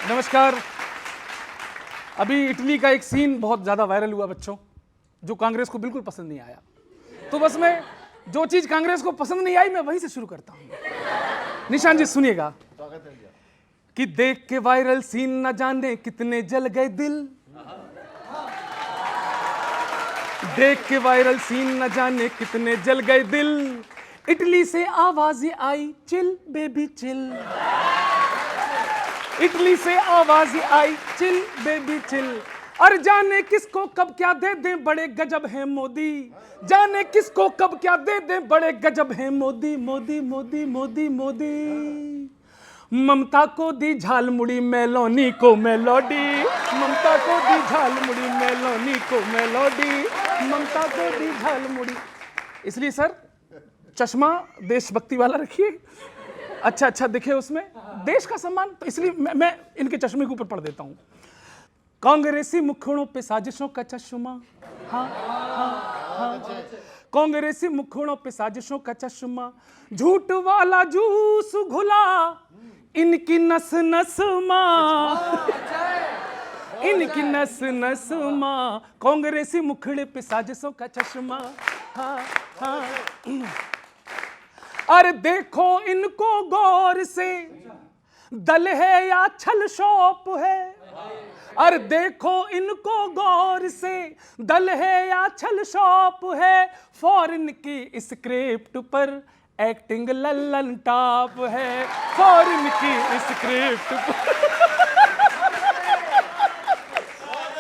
नमस्कार। अभी इटली का एक सीन बहुत ज़्यादा वायरल हुआ बच्चों, जो कांग्रेस को बिल्कुल पसंद नहीं आया। तो बस मैं जो चीज़ कांग्रेस को पसंद नहीं आई मैं वहीं से शुरू करता हूँ। निशान जी सुनिएगा कि देख के वायरल सीन न जाने कितने जल गए दिल, देख के वायरल सीन न जाने कितने जल गए दिल, इटली से आवाज़ आई चिल बेबी चिल, इटली से आवाज आई चिल बेबी चिल। और जाने किसको कब क्या दे दें बड़े गजब हैं मोदी, जाने किसको कब क्या दे दें बड़े गजब हैं मोदी, मोदी मोदी मोदी मोदी। ममता को दी झाल मुड़ी मेलोनी को मेलोडी, ममता को दी झाल मुड़ी मेलोनी को मेलोडी, ममता को दी झाल मुड़ी। इसलिए सर चश्मा देशभक्ति वाला रखिए, अच्छा दिखे उसमें देश का सम्मान। तो इसलिए मैं इनके चश्मे के ऊपर पढ़ देता हूं। कांग्रेसी मुखड़ों पे साजिशों का चश्मा, हाँ हाँ हाँ, कांग्रेसी मुखड़ों पे साजिशों का चश्मा, झूठ वाला जूस घुला इनकी नस नस मां, इनकी नस नस मां, कांग्रेसी मुखड़े पे साजिशों का चश्मा, हाँ हाँ। अरे देखो इनको गौर से, दल है या छल शॉप है, अरे देखो इनको गौर से, दल है या छल शॉप है, फॉरेन की स्क्रिप्ट पर एक्टिंग लल्लन टॉप है, फॉरेन की स्क्रिप्ट पर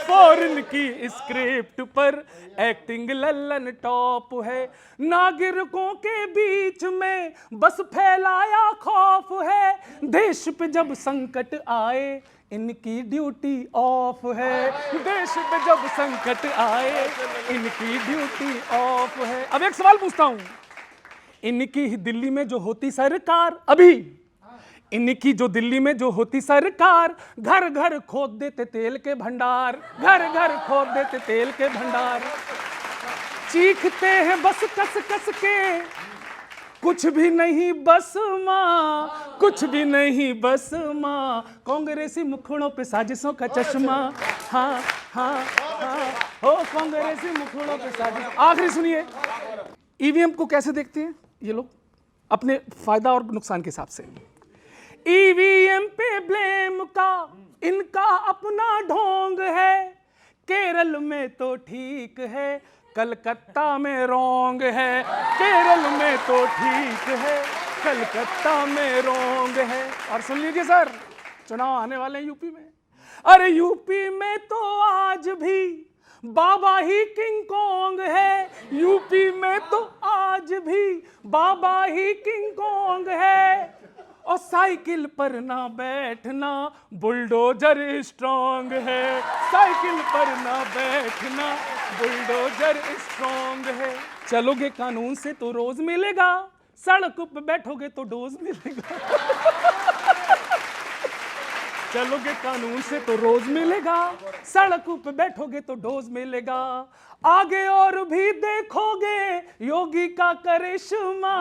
फॉरेन की स्क्रिप्ट पर एक्टिंग लल्लन टॉप है, नागरिकों के बीच में बस फैलाया खौफ है, देश पे जब संकट आए इनकी ड्यूटी ऑफ है, देश पे जब संकट आए इनकी ड्यूटी ऑफ है। अब एक सवाल पूछता हूं, इनकी ही दिल्ली में जो होती सरकार, अभी इनकी जो दिल्ली में जो होती सरकार, घर घर खोद देते तेल के भंडार, घर घर खोद देते तेल के भंडार, चीखते हैं बस कस कस के, कुछ भी नहीं बस माँ, कुछ भी नहीं बस माँ, कांग्रेसी मुखड़ों पे साजिशों का चश्मा, हाँ हाँ हाँ, हो कांग्रेसी मुखड़ों पे साजिश। आखिरी सुनिए, ईवीएम को कैसे देखते हैं ये लोग अपने फायदा और नुकसान के हिसाब से। ईवीएम पे ब्लेम का इनका अपना ढोंग है, केरल में तो ठीक है कलकत्ता में रोंग है, केरल में तो ठीक है कलकत्ता में रोंग है। और सुन लीजिए सर, चुनाव आने वाले हैं यूपी में, अरे यूपी में तो आज भी बाबा ही किंग कॉन्ग है, यूपी में तो आज भी बाबा ही किंग कॉन्ग है, और साइकिल पर ना बैठना बुलडोजर स्ट्रांग है, साइकिल पर ना बैठना बुलडोजर स्ट्रांग है। चलोगे कानून से तो रोज मिलेगा, सड़क पे बैठोगे तो डोज मिलेगा, चलोगे कानून से तो रोज मिलेगा, सड़क पे बैठोगे तो डोज मिलेगा, आगे और भी देखोगे योगी का करिश्मा,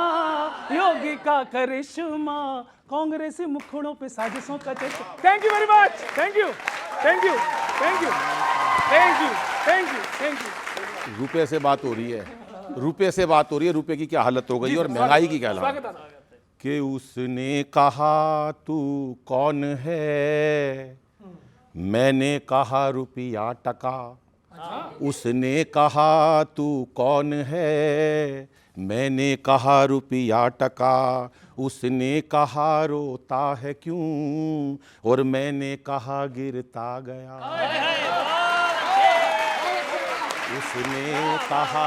योगी का करिश्मा, कांग्रेसी मुखड़ों पे साजिशों का चश्मा। Thank you very much, thank you thank you thank you thank you thank you thank you. रुपए से बात हो रही है, रुपए से बात हो रही है, रुपए की क्या हालत हो गई और महंगाई की क्या हालत कि उसने कहा तू कौन है, मैंने कहा रुपया टका, उसने कहा तू कौन है, मैंने कहा रुपया टका, उसने कहा रोता है क्यों और मैंने कहा गिरता गया, उसने कहा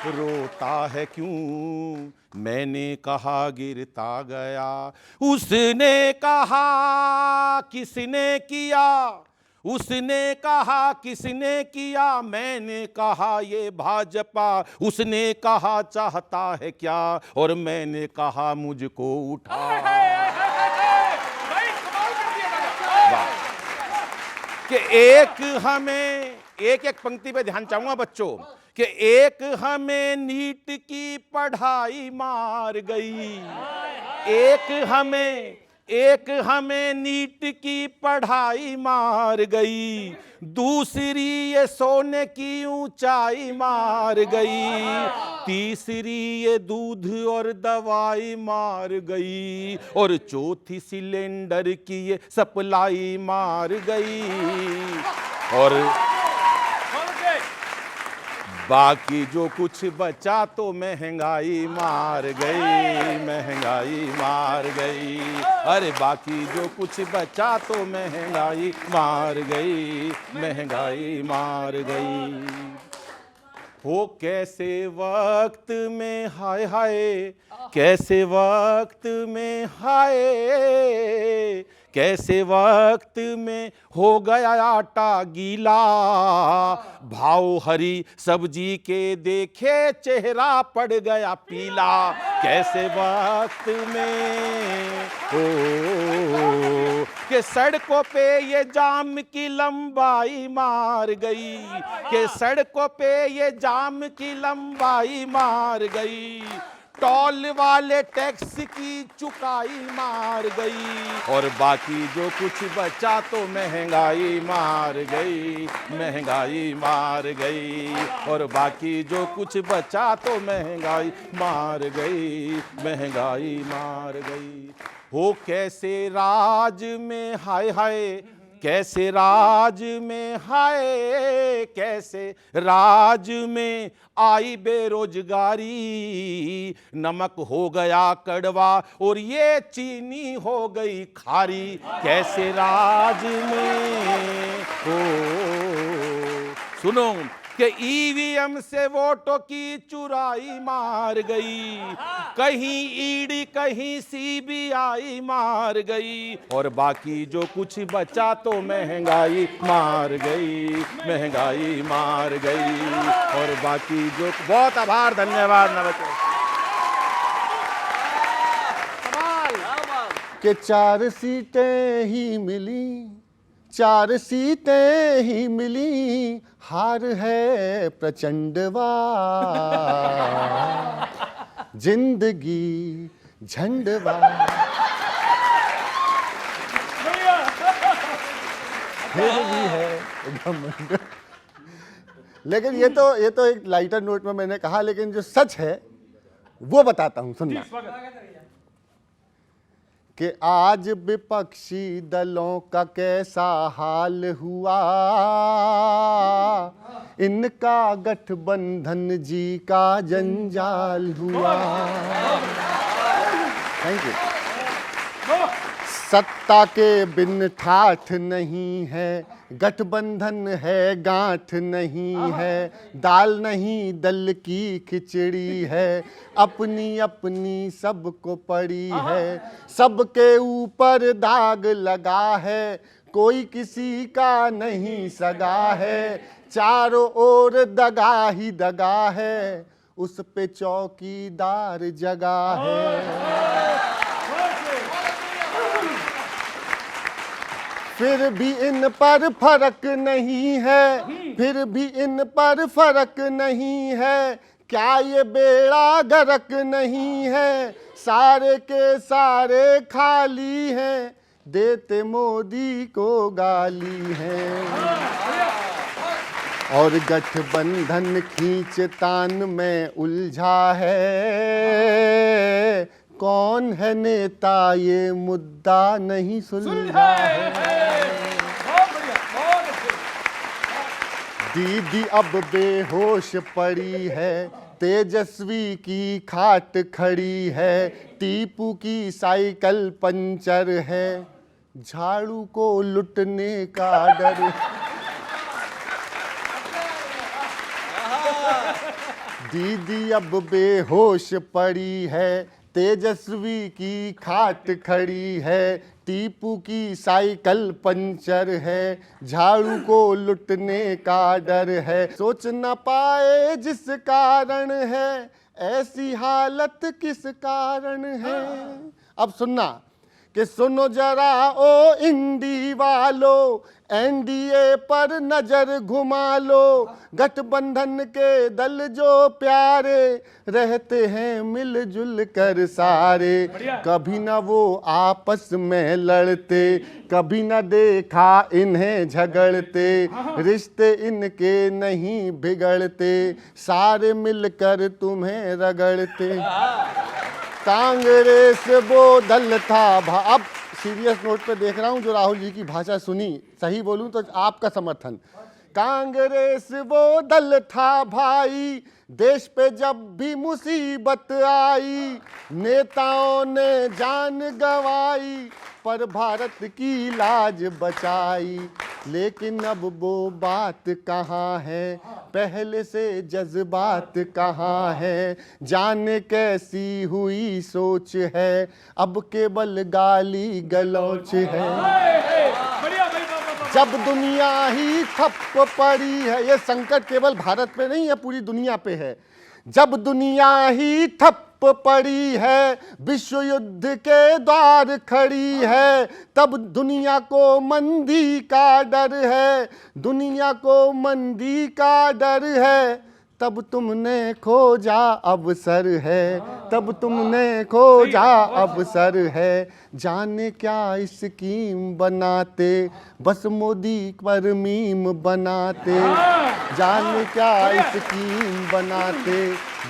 रोता है क्यों मैंने कहा गिरता गया, उसने कहा किसने किया, उसने कहा किसने किया, मैंने कहा ये भाजपा, उसने कहा चाहता है क्या और मैंने कहा मुझको उठा। कि एक हमें एक पंक्ति पे ध्यान चाहूंगा बच्चों, कि एक हमें नीट की पढ़ाई मार गई, एक हमें एक हमें नीट की पढ़ाई मार गई, दूसरी ये सोने की ऊंचाई मार गई, तीसरी ये दूध और दवाई मार गई, और चौथी सिलेंडर की ये सप्लाई मार गई, और बाकी जो कुछ बचा तो महंगाई मार गई, महंगाई मार गई, अरे बाकी जो कुछ बचा तो महंगाई मार गई, महंगाई मार गई। हो कैसे वक्त में हाय हाय, कैसे वक्त में हाय, कैसे वक्त में हो गया आटा गीला, भाव हरी सब्जी के देखे चेहरा पड़ गया पीला, कैसे वक्त में हो कि सड़कों पे ये जाम की लंबाई मार गई, कि सड़कों पे ये जाम की लंबाई मार गई, टोल वाले टैक्स की चुकाई मार गई, और बाकी जो कुछ बचा तो महंगाई मार गई, महंगाई मार गई, और बाकी जो कुछ बचा तो महंगाई मार गई, महंगाई मार गई। हो कैसे राज में हाय हाय, कैसे राज में हाय, कैसे राज में आई बेरोजगारी, नमक हो गया कड़वा और ये चीनी हो गई खारी, कैसे राज में हो। सुनो कि ईवीएम से वोटों की चुराई मार गई, कहीं ईडी कहीं सीबीआई मार गई, और बाकी जो कुछ बचा तो महंगाई मार गई, महंगाई मार गई, और बाकी जो। बहुत आभार, धन्यवाद, नमस्ते। कि 4 सीटें ही मिली, 4 सीटें ही मिली, हार है प्रचंडवा, जिंदगी झंडवा। फिर भी है घमंड। लेकिन ये तो एक लाइटर नोट में मैंने कहा, लेकिन जो सच है वो बताता हूं, सुनना। कि आज विपक्षी दलों का कैसा हाल हुआ, इनका गठबंधन जी का जंजाल हुआ। Thank you. सत्ता के बिन ठाठ नहीं है, गठबंधन है गांठ नहीं है, दाल नहीं दल की खिचड़ी है, अपनी अपनी सबको पड़ी है, सबके ऊपर दाग लगा है, कोई किसी का नहीं सगा है, चारों ओर दगा ही दगा है, उस पे चौकीदार जगा है। फिर भी इन पर फर्क नहीं है, फिर भी इन पर फर्क नहीं है, क्या ये बेड़ा गर्क नहीं है, सारे के सारे खाली हैं, देते मोदी को गाली हैं। और गठबंधन खींचतान में उलझा है, कौन है नेता ये मुद्दा नहीं सुलझा है। दीदी अब बेहोश पड़ी है, तेजस्वी की खाट खड़ी है, टीपू की साइकिल पंचर है, झाड़ू को लुटने का डर। दीदी अब बेहोश पड़ी है, तेजस्वी की खाट खड़ी है, टीपू की साइकिल पंचर है, झाड़ू को लुटने का डर है, सोच न पाए जिस कारण है, ऐसी हालत किस कारण है। अब सुनना कि सुनो जरा ओ इंडी वालों, एनडीए पर नजर घुमा लो। गठबंधन के दल जो प्यारे, रहते हैं मिलजुल कर सारे। कभी ना वो आपस में लड़ते, कभी ना देखा इन्हें झगड़ते। रिश्ते इनके नहीं बिगड़ते, सारे मिलकर तुम्हें रगड़ते। कांग्रेस वो दल था अब सीरियस नोट पे देख रहा हूं, जो राहुल जी की भाषा सुनी, सही बोलूं तो आपका समर्थन। कांग्रेस वो दल था भाई, देश पे जब भी मुसीबत आई, नेताओं ने जान गंवाई, पर भारत की लाज बचाई। लेकिन अब वो बात कहाँ है, पहले से जज्बात कहाँ है। जाने कैसी हुई सोच है, अब केवल गाली गलौच है। जब दुनिया ही ठप पड़ी है, ये संकट केवल भारत पे नहीं है, पूरी दुनिया पे है। जब दुनिया ही ठप पड़ी है, विश्व युद्ध के द्वार खड़ी है, तब दुनिया को मंदी का डर है, दुनिया को मंदी का डर है। तब तुमने खोजा अवसर है, तब तुमने खोजा अवसर है। जाने क्या स्कीम बनाते, बस मोदी पर मीम बनाते। जाने क्या स्कीम बनाते,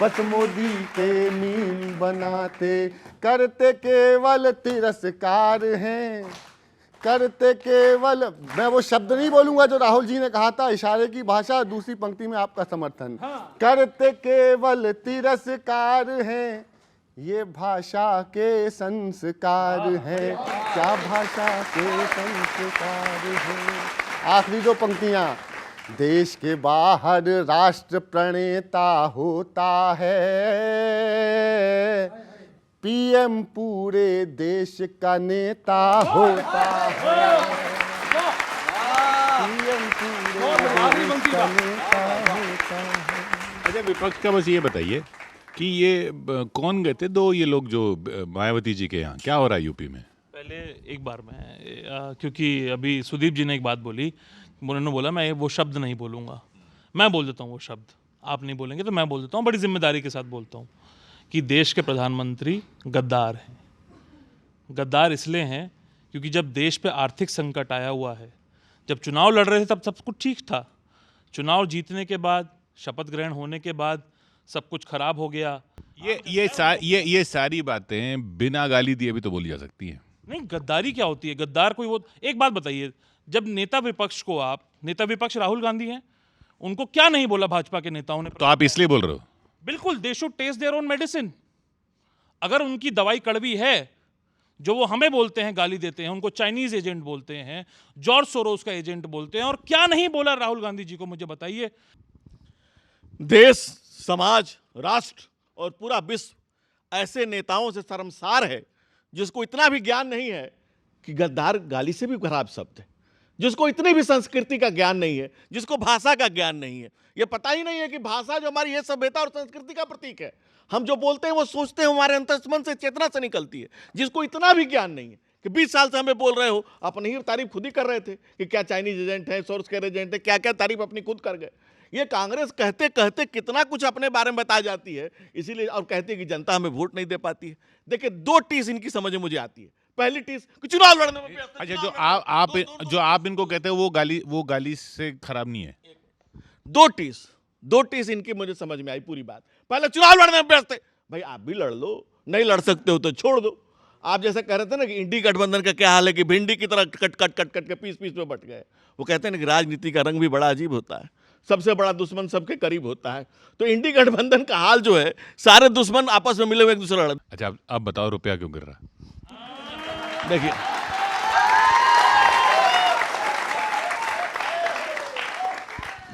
बस मोदी के मीम बनाते। करते केवल तिरस्कार हैं, करते केवल, मैं वो शब्द नहीं बोलूंगा जो राहुल जी ने कहा था, इशारे की भाषा, दूसरी पंक्ति में आपका समर्थन। करते केवल तिरस्कार हैं, ये भाषा के संस्कार हैं। क्या भाषा के संस्कार हैं। आखिरी दो पंक्तियां, देश के बाहर राष्ट्र प्रणेता होता है, पीएम पूरे देश का नेता होता है। पीएम पूरे देश का नेता होता है। अच्छा, विपक्ष का बस ये बताइए कि ये कौन गए थे दो ये लोग जो मायावती जी के यहाँ, क्या हो रहा है यूपी में? पहले एक बार मैं क्योंकि अभी सुदीप जी ने एक बात बोली, उन्होंने बोला मैं वो शब्द नहीं बोलूँगा, मैं बोल देता हूँ वो शब्द, आप नहीं बोलेंगे तो मैं बोल देता हूँ, बड़ी जिम्मेदारी के साथ बोलता हूँ कि देश के प्रधानमंत्री गद्दार हैं। गद्दार इसलिए हैं क्योंकि जब देश पे आर्थिक संकट आया हुआ है, जब चुनाव लड़ रहे थे तब सब कुछ ठीक था, चुनाव जीतने के बाद, शपथ ग्रहण होने के बाद सब कुछ खराब हो गया। ये सारी बातें बिना गाली दिए भी तो बोली जा सकती हैं। नहीं, गद्दारी क्या होती है? गद्दार कोई वो, एक बात बताइए, जब नेता विपक्ष को आप, नेता विपक्ष राहुल गांधी हैं, उनको क्या नहीं बोला भाजपा के नेताओं ने? तो आप इसलिए बोल रहे हो? बिल्कुल, they should taste their own medicine. अगर उनकी दवाई कड़वी है, जो वो हमें बोलते हैं, गाली देते हैं, उनको चाइनीज एजेंट बोलते हैं, जॉर्ज सोरोस का एजेंट बोलते हैं, और क्या नहीं बोला राहुल गांधी जी को, मुझे बताइए। देश, समाज, राष्ट्र और पूरा विश्व ऐसे नेताओं से शर्मसार है जिसको इतना भी ज्ञान नहीं है कि गद्दार गाली से भी खराब शब्द है, जिसको इतनी भी संस्कृति का ज्ञान नहीं है, जिसको भाषा का ज्ञान नहीं है, ये पता ही नहीं है कि भाषा जो हमारी ये सभ्यता और संस्कृति का प्रतीक है। हम जो बोलते हैं वो सोचते हैं, हमारे अंतर्मन से, चेतना से निकलती है। जिसको इतना भी ज्ञान नहीं है कि 20 साल से हमें बोल रहे हो, अपनी ही तारीफ खुद ही कर रहे थे कि क्या चाइनीज एजेंट है, सोर्स केयर एजेंट है, क्या क्या तारीफ अपनी खुद कर गए। ये कांग्रेस कहते कहते कितना कुछ अपने बारे में बता जाती है, इसीलिए, और कहती है कि जनता हमें वोट नहीं दे पाती है। देखिए, दो टीस इनकी समझ में मुझे आती है। पहली टीस कि चुनाव लड़ने में, अच्छा, जो आप इनको कहते हैं वो गाली से खराब नहीं है। दो टीस इनकी मुझे समझ में आई पूरी बात। पहले चुनाव लड़ने में व्यस्त है, भाई आप भी लड़ लो, नहीं लड़ सकते हो तो छोड़ दो। आप जैसे कह रहे थे ना कि इंडी गठबंधन का क्या हाल है कि भिंडी की तरह कट कट कट कट के पीस पीस में बट गए। वो कहते हैं ना कि राजनीति का रंग भी बड़ा अजीब होता है, सबसे बड़ा दुश्मन सबके करीब होता है। तो इंडी गठबंधन का हाल जो है, सारे दुश्मन आपस में मिले हुए एक दूसरे लड़। अच्छा, अब बताओ रुपया क्यों गिर रहा है?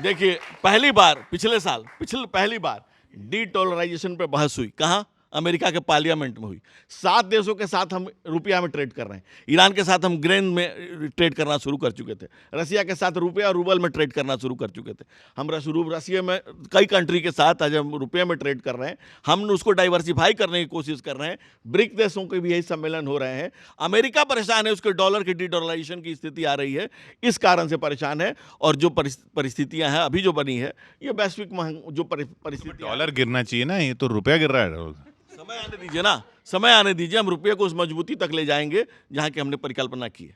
देखिए, पहली बार पहली बार डीडॉलराइजेशन पे बहस हुई। कहाँ? अमेरिका के पार्लियामेंट में हुई। 7 देशों के साथ हम रुपया में ट्रेड कर रहे हैं। ईरान के साथ हम ग्रेन में ट्रेड करना शुरू कर चुके थे। रसिया के साथ रुपया और रूबल में ट्रेड करना शुरू कर चुके थे। हम रसिया में कई कंट्री के साथ आज हम रुपये में ट्रेड कर रहे हैं। हम उसको डाइवर्सिफाई करने की कोशिश कर रहे हैं। ब्रिक देशों के भी यही सम्मेलन हो रहे हैं। अमेरिका परेशान है, उसके डॉलर की डी-डॉलराइजेशन की स्थिति आ रही है, इस कारण से परेशान है। और जो परिस्थितियां हैं अभी जो बनी है, ये वैश्विक जो परिस्थिति, डॉलर गिरना चाहिए ना, ये तो रुपया गिर रहा है। समय आने दीजिए ना, समय आने दीजिए, हम रुपये को उस मजबूती तक ले जाएंगे जहां की हमने परिकल्पना की है।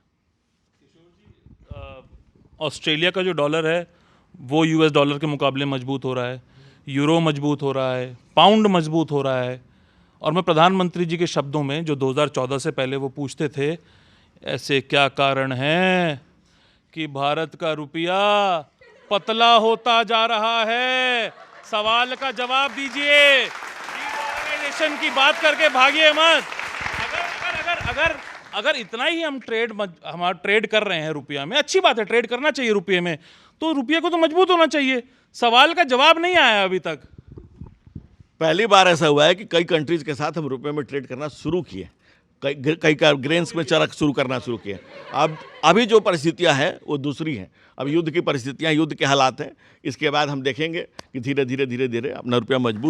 ऑस्ट्रेलिया का जो डॉलर है वो यूएस डॉलर के मुकाबले मजबूत हो रहा है, यूरो मजबूत हो रहा है, पाउंड मजबूत हो रहा है। और मैं प्रधानमंत्री जी के शब्दों में, जो 2014 से पहले वो पूछते थे, ऐसे क्या कारण है कि भारत का रुपया पतला होता जा रहा है, सवाल का जवाब दीजिए। डॉलराइजेशन की बात करके भागिए मत। अगर इतना ही हम ट्रेड कर रहे हैं रुपया में, अच्छी बात है, ट्रेड करना चाहिए रुपये में, तो रुपये को तो मजबूत होना चाहिए। सवाल का जवाब नहीं आया अभी तक। पहली बार ऐसा हुआ है कि कई कंट्रीज के साथ हम रुपये में ट्रेड करना शुरू किए, कई ग्रेन्स में चरख शुरू करना शुरू किए। अब अभी जो परिस्थितियां हैं वो दूसरी हैं। अब युद्ध की परिस्थितियां, युद्ध के हालात हैं। इसके बाद हम देखेंगे कि धीरे धीरे अपना रुपया मजबूत